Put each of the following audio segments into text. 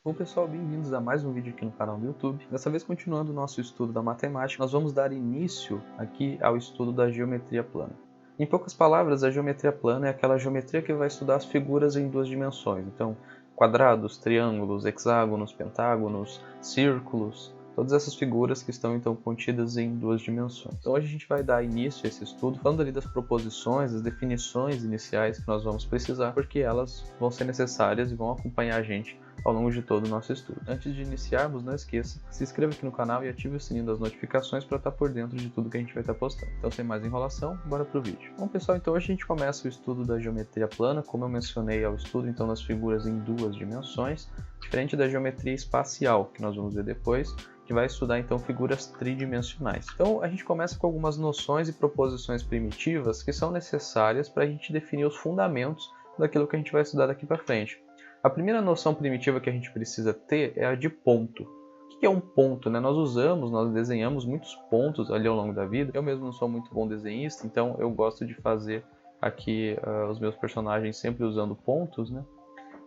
Bom pessoal, bem-vindos a mais um vídeo aqui no canal do YouTube. Dessa vez, continuando o nosso estudo da matemática, nós vamos dar início aqui ao estudo da geometria plana. Em poucas palavras, a geometria plana é aquela geometria que vai estudar as figuras em duas dimensões. Então, quadrados, triângulos, hexágonos, pentágonos, círculos, todas essas figuras que estão então contidas em duas dimensões. Então hoje a gente vai dar início a esse estudo falando ali das proposições, das definições iniciais que nós vamos precisar, porque elas vão ser necessárias e vão acompanhar a gente ao longo de todo o nosso estudo. Antes de iniciarmos, não esqueça, se inscreva aqui no canal e ative o sininho das notificações para estar por dentro de tudo que a gente vai estar postando. Então, sem mais enrolação, bora pro vídeo. Bom pessoal, então hoje a gente começa o estudo da geometria plana, como eu mencionei ao estudo então das figuras em duas dimensões, diferente da geometria espacial, que nós vamos ver depois, que vai estudar então figuras tridimensionais. Então a gente começa com algumas noções e proposições primitivas que são necessárias para a gente definir os fundamentos daquilo que a gente vai estudar daqui para frente. A primeira noção primitiva que a gente precisa ter é a de ponto. O que é um ponto, né? Nós desenhamos muitos pontos ali ao longo da vida. Eu mesmo não sou muito bom desenhista, então eu gosto de fazer aqui os meus personagens sempre usando pontos, né?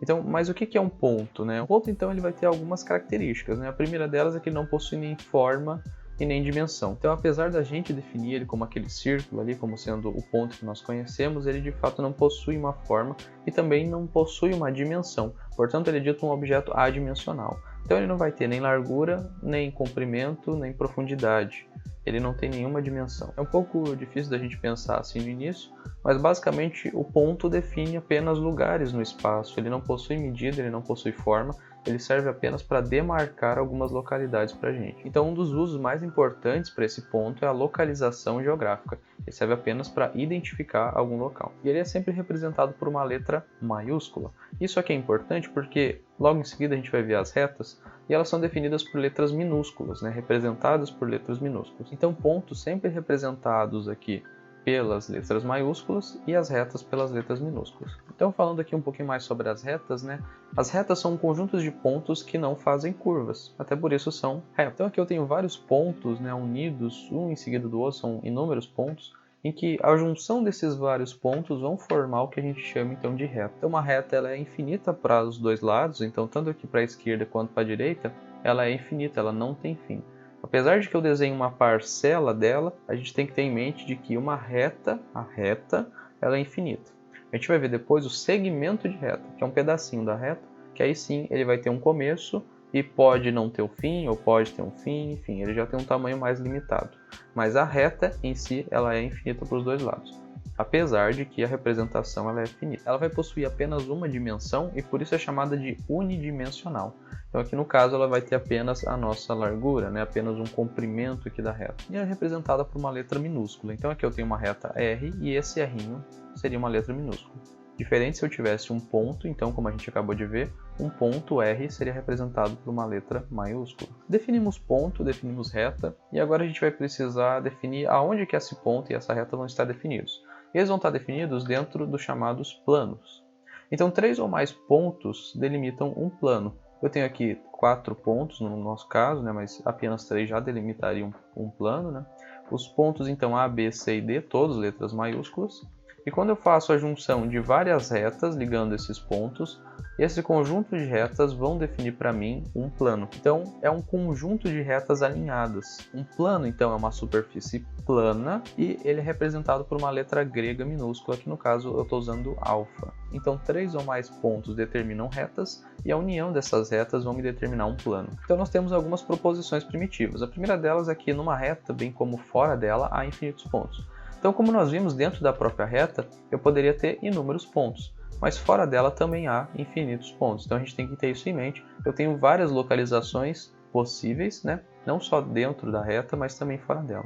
Então, mas o que é um ponto, né? Um ponto, então, ele vai ter algumas características, né? A primeira delas é que ele não possui nem forma e nem dimensão. Então, apesar da gente definir ele como aquele círculo ali, como sendo o ponto que nós conhecemos, ele de fato não possui uma forma e também não possui uma dimensão. Portanto, ele é dito um objeto adimensional. Então, ele não vai ter nem largura, nem comprimento, nem profundidade. Ele não tem nenhuma dimensão. É um pouco difícil da gente pensar assim no início, mas basicamente o ponto define apenas lugares no espaço. Ele não possui medida, ele não possui forma, ele serve apenas para demarcar algumas localidades para a gente. Então, um dos usos mais importantes para esse ponto é a localização geográfica. Ele serve apenas para identificar algum local. E ele é sempre representado por uma letra maiúscula. Isso aqui é importante porque logo em seguida a gente vai ver as retas e elas são definidas por letras minúsculas, né? Representadas por letras minúsculas. Então, pontos sempre representados aqui pelas letras maiúsculas e as retas pelas letras minúsculas. Então, falando aqui um pouquinho mais sobre as retas, né? As retas são conjuntos de pontos que não fazem curvas, até por isso são retas. Então aqui eu tenho vários pontos, né, unidos, um em seguida do outro, são inúmeros pontos, em que a junção desses vários pontos vão formar o que a gente chama então de reta. Então uma reta ela é infinita para os dois lados, então tanto aqui para a esquerda quanto para a direita, ela é infinita, ela não tem fim. Apesar de que eu desenhe uma parcela dela, a gente tem que ter em mente de que uma reta, a reta, ela é infinita. A gente vai ver depois o segmento de reta, que é um pedacinho da reta, que aí sim ele vai ter um começo e pode não ter um fim, ou pode ter um fim, enfim, ele já tem um tamanho mais limitado. Mas a reta em si, ela é infinita para os dois lados, apesar de que a representação ela é finita. Ela vai possuir apenas uma dimensão e por isso é chamada de unidimensional. Então aqui no caso ela vai ter apenas a nossa largura, né? Apenas um comprimento aqui da reta. E é representada por uma letra minúscula. Então aqui eu tenho uma reta R e esse R'inho seria uma letra minúscula. Diferente se eu tivesse um ponto, então como a gente acabou de ver, um ponto R seria representado por uma letra maiúscula. Definimos ponto, definimos reta, e agora a gente vai precisar definir aonde que esse ponto e essa reta vão estar definidos. Eles vão estar definidos dentro dos chamados planos. Então 3 ou mais pontos delimitam um plano. Eu tenho aqui 4 pontos no nosso caso, né, mas apenas 3 já delimitariam um plano. Né? Os pontos então A, B, C e D, todas letras maiúsculas. E quando eu faço a junção de várias retas ligando esses pontos, esse conjunto de retas vão definir para mim um plano. Então, é um conjunto de retas alinhadas. Um plano, então, é uma superfície plana e ele é representado por uma letra grega minúscula, que no caso eu estou usando alfa. Então, 3 ou mais pontos determinam retas e a união dessas retas vão me determinar um plano. Então, nós temos algumas proposições primitivas. A primeira delas é que numa reta, bem como fora dela, há infinitos pontos. Então, como nós vimos dentro da própria reta, eu poderia ter inúmeros pontos, mas fora dela também há infinitos pontos. Então, a gente tem que ter isso em mente. Eu tenho várias localizações possíveis, né? Não só dentro da reta, mas também fora dela.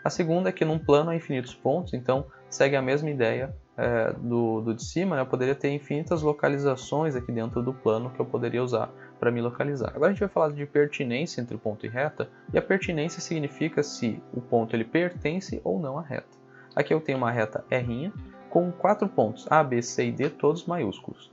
A segunda é que num plano há infinitos pontos, então segue a mesma ideia do de cima, né? Eu poderia ter infinitas localizações aqui dentro do plano que eu poderia usar para me localizar. Agora a gente vai falar de pertinência entre ponto e reta, e a pertinência significa se o ponto ele pertence ou não à reta. Aqui eu tenho uma reta R com 4 pontos, A, B, C e D, todos maiúsculos.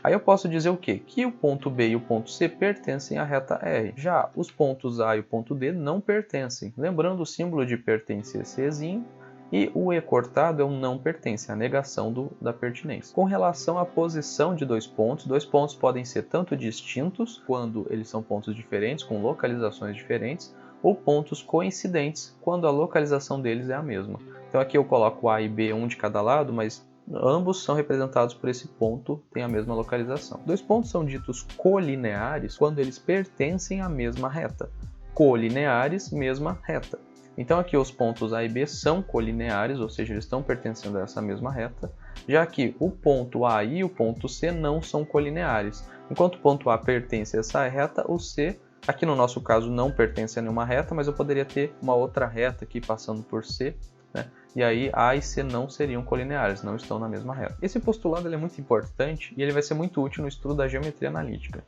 Aí eu posso dizer o quê? Que o ponto B e o ponto C pertencem à reta R. Já os pontos A e o ponto D não pertencem. Lembrando o símbolo de pertencer Czinho E o E cortado é o não pertence, a negação da pertinência. Com relação à posição de dois pontos podem ser tanto distintos, quando eles são pontos diferentes, com localizações diferentes, ou pontos coincidentes, quando a localização deles é a mesma. Então aqui eu coloco A e B, um de cada lado, mas ambos são representados por esse ponto, tem a mesma localização. Dois pontos são ditos colineares quando eles pertencem à mesma reta. Colineares, mesma reta. Então aqui os pontos A e B são colineares, ou seja, eles estão pertencendo a essa mesma reta, já que o ponto A e o ponto C não são colineares. Enquanto o ponto A pertence a essa reta, o C, aqui no nosso caso, não pertence a nenhuma reta, mas eu poderia ter uma outra reta aqui passando por C, né? E aí A e C não seriam colineares, não estão na mesma reta. Esse postulado ele é muito importante e ele vai ser muito útil no estudo da geometria analítica.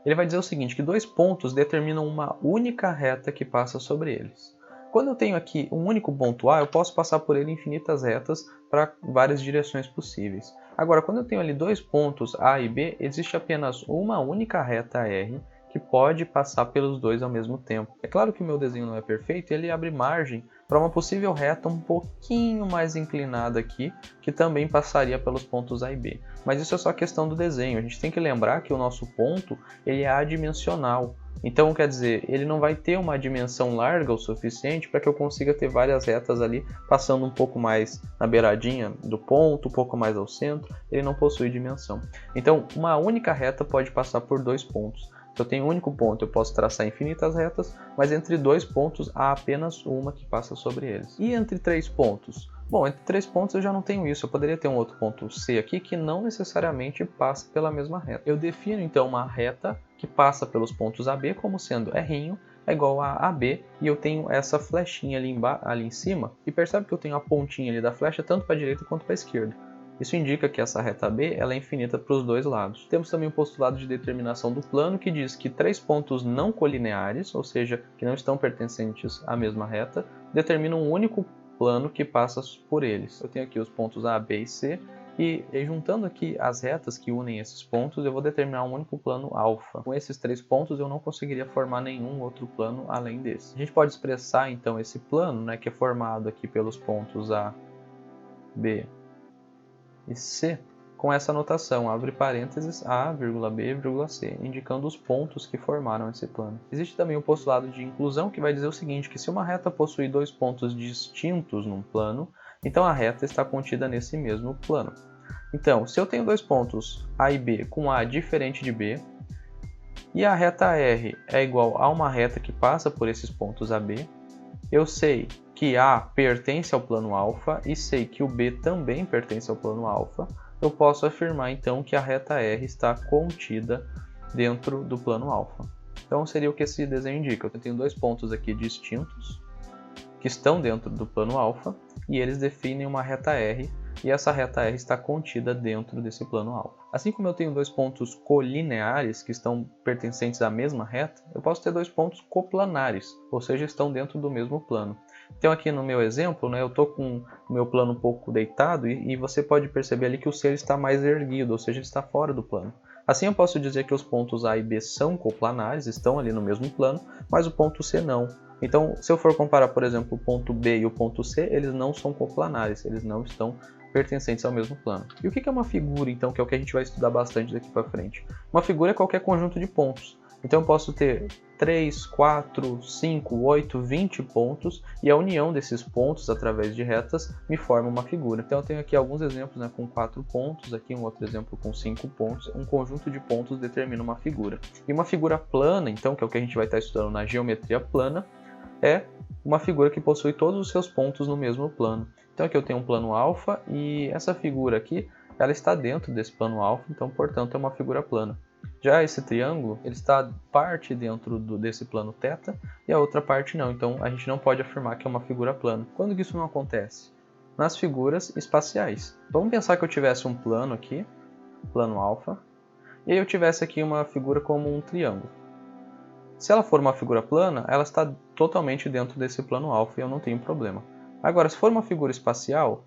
Ele vai dizer o seguinte, que dois pontos determinam uma única reta que passa sobre eles. Quando eu tenho aqui um único ponto A, eu posso passar por ele infinitas retas para várias direções possíveis. Agora, quando eu tenho ali dois pontos A e B, existe apenas uma única reta R que pode passar pelos dois ao mesmo tempo. É claro que o meu desenho não é perfeito e ele abre margem para uma possível reta um pouquinho mais inclinada aqui, que também passaria pelos pontos A e B. Mas isso é só questão do desenho. A gente tem que lembrar que o nosso ponto ele é adimensional. Então, quer dizer, ele não vai ter uma dimensão larga o suficiente para que eu consiga ter várias retas ali, passando um pouco mais na beiradinha do ponto, um pouco mais ao centro, ele não possui dimensão. Então, uma única reta pode passar por dois pontos. Se eu tenho um único ponto, eu posso traçar infinitas retas, mas entre dois pontos há apenas uma que passa sobre eles. E entre três pontos? Bom, entre três pontos eu já não tenho isso. Eu poderia ter um outro ponto C aqui que não necessariamente passa pela mesma reta. Eu defino então uma reta que passa pelos pontos AB como sendo R é igual a AB e eu tenho essa flechinha ali em cima. E percebe que eu tenho a pontinha ali da flecha tanto para a direita quanto para a esquerda. Isso indica que essa reta B ela é infinita para os dois lados. Temos também o postulado de determinação do plano, que diz que três pontos não colineares, ou seja, que não estão pertencentes à mesma reta, determinam um único plano que passa por eles. Eu tenho aqui os pontos A, B e C, e juntando aqui as retas que unem esses pontos, eu vou determinar um único plano alfa. Com esses três pontos, eu não conseguiria formar nenhum outro plano além desse. A gente pode expressar, então, esse plano, né, que é formado aqui pelos pontos A, B e C, com essa notação, abre parênteses A, B, C, indicando os pontos que formaram esse plano. Existe também o postulado de inclusão, que vai dizer o seguinte, que se uma reta possui dois pontos distintos num plano, então a reta está contida nesse mesmo plano. Então, se eu tenho dois pontos A e B com A diferente de B, e a reta R é igual a uma reta que passa por esses pontos AB, eu sei que A pertence ao plano alfa e sei que o B também pertence ao plano alfa, eu posso afirmar então que a reta R está contida dentro do plano alfa. Então seria o que esse desenho indica. Eu tenho dois pontos aqui distintos que estão dentro do plano alfa e eles definem uma reta R e essa reta R está contida dentro desse plano alfa. Assim como eu tenho dois pontos colineares que estão pertencentes à mesma reta, eu posso ter dois pontos coplanares, ou seja, estão dentro do mesmo plano. Então aqui no meu exemplo, né, eu estou com o meu plano um pouco deitado e você pode perceber ali que o C está mais erguido, ou seja, ele está fora do plano. Assim eu posso dizer que os pontos A e B são coplanares, estão ali no mesmo plano, mas o ponto C não. Então, se eu for comparar, por exemplo, o ponto B e o ponto C, eles não são coplanares, eles não estão pertencentes ao mesmo plano. E o que é uma figura, então, que é o que a gente vai estudar bastante daqui para frente? Uma figura é qualquer conjunto de pontos. Então eu posso ter 3, 4, 5, 8, 20 pontos e a união desses pontos através de retas me forma uma figura. Então eu tenho aqui alguns exemplos, né, com 4 pontos, aqui um outro exemplo com 5 pontos. Um conjunto de pontos determina uma figura. E uma figura plana, então, que é o que a gente vai estar estudando na geometria plana, é uma figura que possui todos os seus pontos no mesmo plano. Então aqui eu tenho um plano alfa e essa figura aqui, ela está dentro desse plano alfa, então portanto é uma figura plana. Já esse triângulo, ele está parte dentro desse plano θ e a outra parte não, então a gente não pode afirmar que é uma figura plana. Quando que isso não acontece? Nas figuras espaciais. Vamos pensar que eu tivesse um plano aqui, plano alfa, e aí eu tivesse aqui uma figura como um triângulo. Se ela for uma figura plana, ela está totalmente dentro desse plano alfa e eu não tenho problema. Agora, se for uma figura espacial,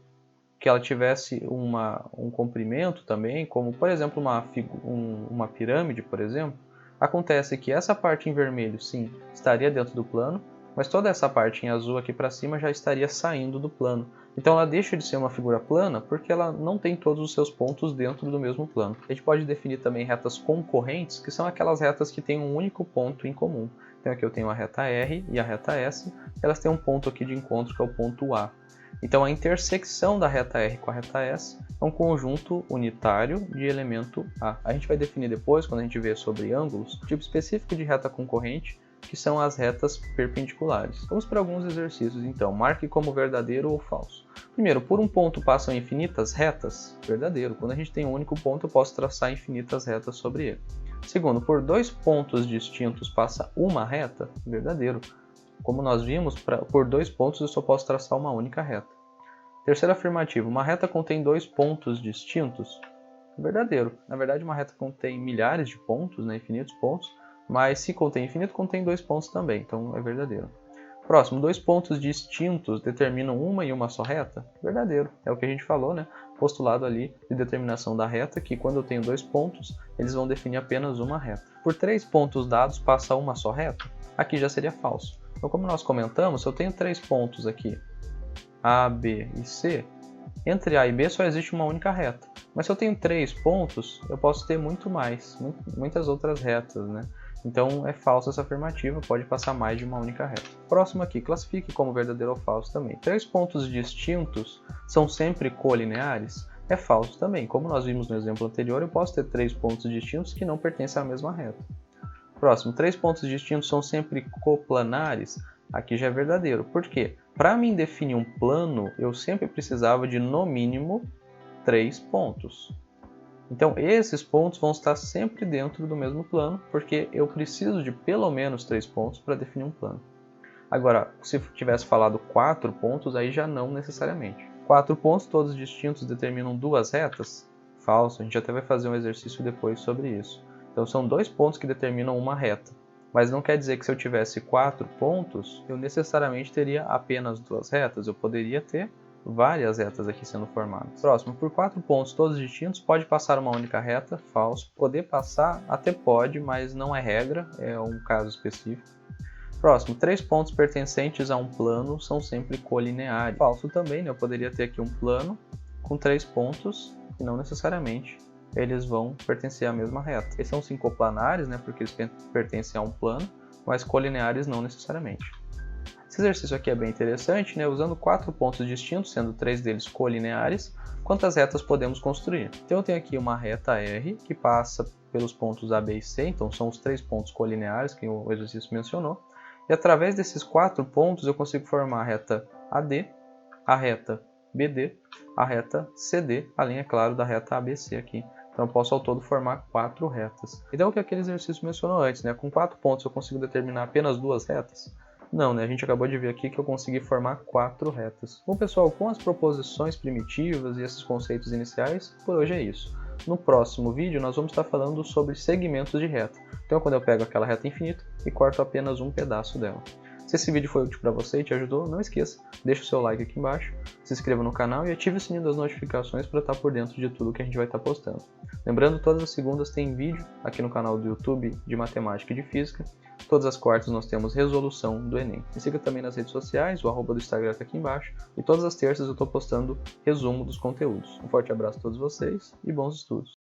que ela tivesse um comprimento também, como por exemplo uma pirâmide, por exemplo, acontece que essa parte em vermelho, sim, estaria dentro do plano, mas toda essa parte em azul aqui para cima já estaria saindo do plano. Então ela deixa de ser uma figura plana porque ela não tem todos os seus pontos dentro do mesmo plano. A gente pode definir também retas concorrentes, que são aquelas retas que têm um único ponto em comum. Então aqui eu tenho a reta R e a reta S, elas têm um ponto aqui de encontro que é o ponto A. Então a intersecção da reta R com a reta S é um conjunto unitário de elemento A. A gente vai definir depois, quando a gente vê sobre ângulos, um tipo específico de reta concorrente, que são as retas perpendiculares. Vamos para alguns exercícios então. Marque como verdadeiro ou falso. Primeiro, por um ponto passam infinitas retas? Verdadeiro. Quando a gente tem um único ponto, eu posso traçar infinitas retas sobre ele. Segundo, por dois pontos distintos passa uma reta? Verdadeiro. Como nós vimos, por dois pontos eu só posso traçar uma única reta. Terceira afirmativa, uma reta contém dois pontos distintos? Verdadeiro. Na verdade, uma reta contém milhares de pontos, né, infinitos pontos, mas se contém infinito, contém dois pontos também, então é verdadeiro. Próximo, dois pontos distintos determinam uma e uma só reta? Verdadeiro. É o que a gente falou, né? Postulado ali de determinação da reta, que quando eu tenho dois pontos, eles vão definir apenas uma reta. Por três pontos dados, passa uma só reta? Aqui já seria falso. Então, como nós comentamos, se eu tenho três pontos aqui, A, B e C, entre A e B só existe uma única reta. Mas se eu tenho três pontos, eu posso ter muitas outras retas, né? Então é falsa essa afirmativa, pode passar mais de uma única reta. Próximo aqui, classifique como verdadeiro ou falso também. Três pontos distintos são sempre colineares? É falso também. Como nós vimos no exemplo anterior, eu posso ter três pontos distintos que não pertencem à mesma reta. Próximo, três pontos distintos são sempre coplanares? Aqui já é verdadeiro. Por quê? Para mim definir um plano, eu sempre precisava de no mínimo três pontos. Então esses pontos vão estar sempre dentro do mesmo plano, porque eu preciso de pelo menos três pontos para definir um plano. Agora, se tivesse falado quatro pontos, aí já não necessariamente. Quatro pontos, todos distintos, determinam duas retas? Falso, a gente até vai fazer um exercício depois sobre isso. Então são dois pontos que determinam uma reta. Mas não quer dizer que se eu tivesse quatro pontos, eu necessariamente teria apenas duas retas. Eu poderia ter várias retas aqui sendo formadas. Próximo, por quatro pontos todos distintos, pode passar uma única reta? Falso. Poder passar até pode, mas não é regra, é um caso específico. Próximo, três pontos pertencentes a um plano são sempre colineares. Falso também, né? Eu poderia ter aqui um plano com três pontos e não necessariamente eles vão pertencer à mesma reta. Eles são sim coplanares, né? Porque eles pertencem a um plano, mas colineares não necessariamente. Esse exercício aqui é bem interessante, né? Usando quatro pontos distintos, sendo três deles colineares, quantas retas podemos construir? Então eu tenho aqui uma reta R que passa pelos pontos A, B e C, então são os três pontos colineares que o exercício mencionou, e através desses quatro pontos eu consigo formar a reta AD, a reta BD, a reta CD, além, é claro, da reta ABC aqui. Então eu posso ao todo formar quatro retas. Então o que aquele exercício mencionou antes, né? Com quatro pontos eu consigo determinar apenas duas retas? Não, né? A gente acabou de ver aqui que eu consegui formar quatro retas. Bom, pessoal, com as proposições primitivas e esses conceitos iniciais, por hoje é isso. No próximo vídeo nós vamos estar falando sobre segmentos de reta. Então quando eu pego aquela reta infinita e corto apenas um pedaço dela. Se esse vídeo foi útil para você e te ajudou, não esqueça, deixa o seu like aqui embaixo, se inscreva no canal e ative o sininho das notificações para estar por dentro de tudo que a gente vai estar postando. Lembrando, todas as segundas tem vídeo aqui no canal do YouTube de Matemática e de Física. Todas as quartas nós temos resolução do Enem. Me siga também nas redes sociais, o @ do Instagram está aqui embaixo. E todas as terças eu estou postando resumo dos conteúdos. Um forte abraço a todos vocês e bons estudos!